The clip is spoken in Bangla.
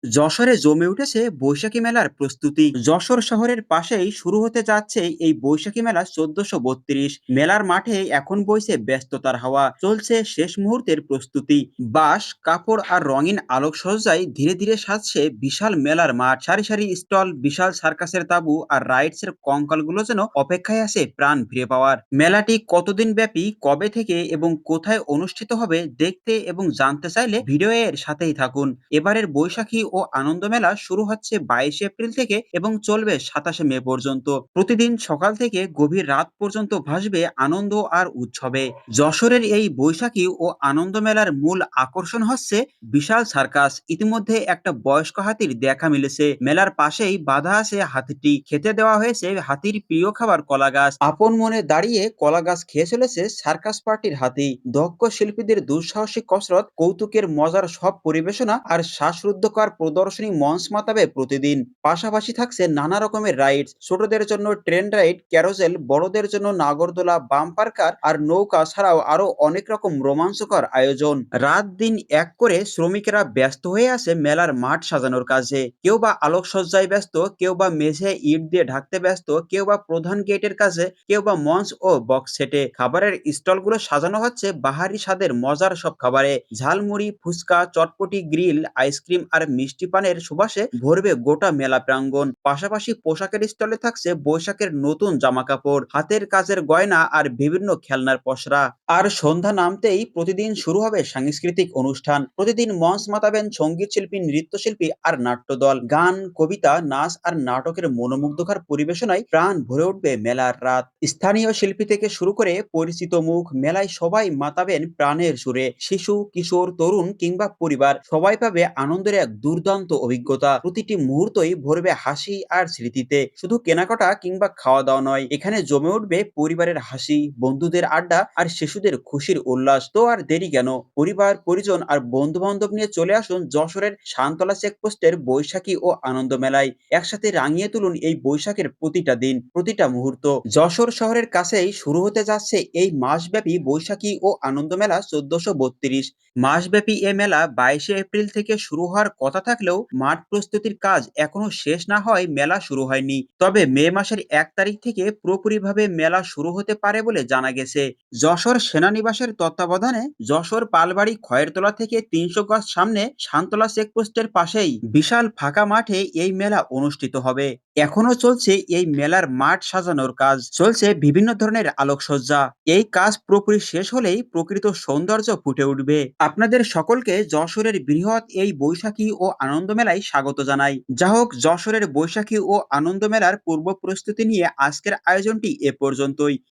যশোরে জমে উঠেছে বৈশাখী মেলার প্রস্তুতি। যশোর শহরের পাশেই শুরু হতে যাচ্ছে এই বৈশাখী মেলা 1432। মেলার মাঠে এখন বইছে ব্যস্ততার হাওয়া, চলছে শেষ মুহূর্তের প্রস্তুতি। বাঁশ, কাপড় আর রঙিন আলোকসজ্জায় ধীরে ধীরে সাজছে বিশাল মেলার মাঠ। সারি সারি স্টল, বিশাল সার্কাসের তাঁবু আর রাইডস এর কঙ্কালগুলো যেন অপেক্ষায় আছে প্রাণ ফিরে পাওয়ার। মেলাটি কতদিন ব্যাপী, কবে থেকে এবং কোথায় অনুষ্ঠিত হবে দেখতে এবং জানতে চাইলে ভিডিও এর সাথেই থাকুন। এবারের বৈশাখী ও আনন্দ মেলা শুরু হচ্ছে 22 এপ্রিল থেকে এবং চলবে 27 মে পর্যন্ত। প্রতিদিন সকাল থেকে গভীর রাত পর্যন্ত ভাসবে আনন্দ আর উৎসবে। যশোরের এই বৈশাখী ও আনন্দ মেলার মূল আকর্ষণ হচ্ছে বিশাল সার্কাস। ইতিমধ্যে একটা বয়স্ক হাতির দেখা মিলেছে। মেলার পাশেই বাধা আছে হাতিটি, খেতে দেওয়া হয়েছে হাতির প্রিয় খাবার কলা গাছ। আপন মনে দাঁড়িয়ে কলা গাছ খেয়ে চলেছে সার্কাস পার্টির হাতি। দক্ষ শিল্পীদের দুঃসাহসিক কসরত, কৌতুকের মজার সব পরিবেশনা আর শ্বাসরুদ্ধকর প্রদর্শনী মঞ্চ মাতাবে প্রতিদিন। পাশাপাশি থাকছে নানা রকমের রাইডস, ছোটদের জন্য ট্রেন রাইড, ক্যারোসেল, বড়দের জন্য নাগরদোলা, বাম্পার কার আর নৌকা ছাড়াও আরো অনেক রকম রোমাঞ্চকর আয়োজন। রাত দিন এক করে শ্রমিকেরা ব্যস্ত হয়ে আছে মেলার মাঠ সাজানোর কাজে। কেউ বা আলোকসজ্জায় ব্যস্ত, কেউ বা মেঝে ইট দিয়ে ঢাকতে ব্যস্ত, কেউ বা প্রধান গেটের কাছে, কেউ বা মঞ্চ ও বক্স সেটে। খাবারের স্টলগুলো সাজানো হচ্ছে বাহারি স্বাদের মজার সব খাবারে। ঝালমুড়ি, ফুচকা, চটপটি, গ্রিল, আইসক্রিম আর মিষ্টি পানের সুবাসে ভরবে গোটা মেলা প্রাঙ্গণ। পাশাপাশি পোশাকের স্টলে থাকছে বৈশাখের নতুন জামা কাপড়, হাতের কাজের গয়না আর বিভিন্ন খেলনার পসরা। আর সন্ধ্যা নামতেই প্রতিদিন শুরু হবে সাংস্কৃতিক অনুষ্ঠান। প্রতিদিন মঞ্চ মাতাবেন সঙ্গীত শিল্পী, নৃত্যশিল্পী আর নাট্যদল। গান, কবিতা, নাচ আর নাটকের মনোমুগ্ধকর পরিবেশনায় প্রাণ ভরে উঠবে মেলার রাত। স্থানীয় শিল্পী থেকে শুরু করে পরিচিত মুখ, মেলায় সবাই মাতাবেন প্রাণের সুরে। শিশু, কিশোর, তরুণ কিংবা পরিবার, সবাই পাবে আনন্দের এক দুর্দান্ত অভিজ্ঞতা। প্রতিটি মুহূর্তই ভরবে হাসি আর স্মৃতিতে। শুধু কেনাকাটা কিংবা খাওয়া দাওয়া নয়, এখানে জমে উঠবে পরিবারের হাসি, বন্ধুদের আড্ডা আর শিশুদের খুশির উল্লাস। তো আর দেরি কেন, পরিবার, পরিজন আর বন্ধু বান্ধব নিয়ে চলে আসুন যশোরের শান্তলা চেকপোস্টের বৈশাখী ও আনন্দ মেলায়। একসাথে রাঙিয়ে তুলুন এই বৈশাখের প্রতিটা দিন, প্রতিটা মুহূর্ত। যশোর শহরের কাছেই শুরু হতে যাচ্ছে এই মাসব্যাপী বৈশাখী ও আনন্দ মেলা 1432। মাসব্যাপী এ মেলা 22 এপ্রিল থেকে শুরু হওয়ার কথা থাকলেও মাঠ প্রস্তুতির কাজ এখনো শেষ না হয় মেলা শুরু হয়নি। তবে মে মাসের 1 তারিখ থেকে পুরোপুরিভাবে মেলা শুরু হতে পারে বলে জানা গেছে। যশোর সেনানিবাসের তত্ত্বাবধানে যশোর পালবাড়ি খয়েরতলা থেকে 300 গজ সামনে শান্তলা চেকপোস্টের পাশেই বিশাল ফাঁকা মাঠে এই মেলা অনুষ্ঠিত হবে। এখনো চলছে এই মেলার মাঠ সাজানোর কাজ, চলছে বিভিন্ন ধরনের আলোকসজ্জা। এই কাজ পুরোপুরি শেষ হলেই প্রকৃত সৌন্দর্য ফুটে উঠবে। আপনাদের সকলকে যশোরের বৃহৎ এই বৈশাখী ও আনন্দ মেলায় স্বাগত জানাই। যা হোক, যশোরের বৈশাখী ও আনন্দ মেলার পূর্ব প্রস্তুতি নিয়ে আজকের আয়োজনটি এ পর্যন্তই।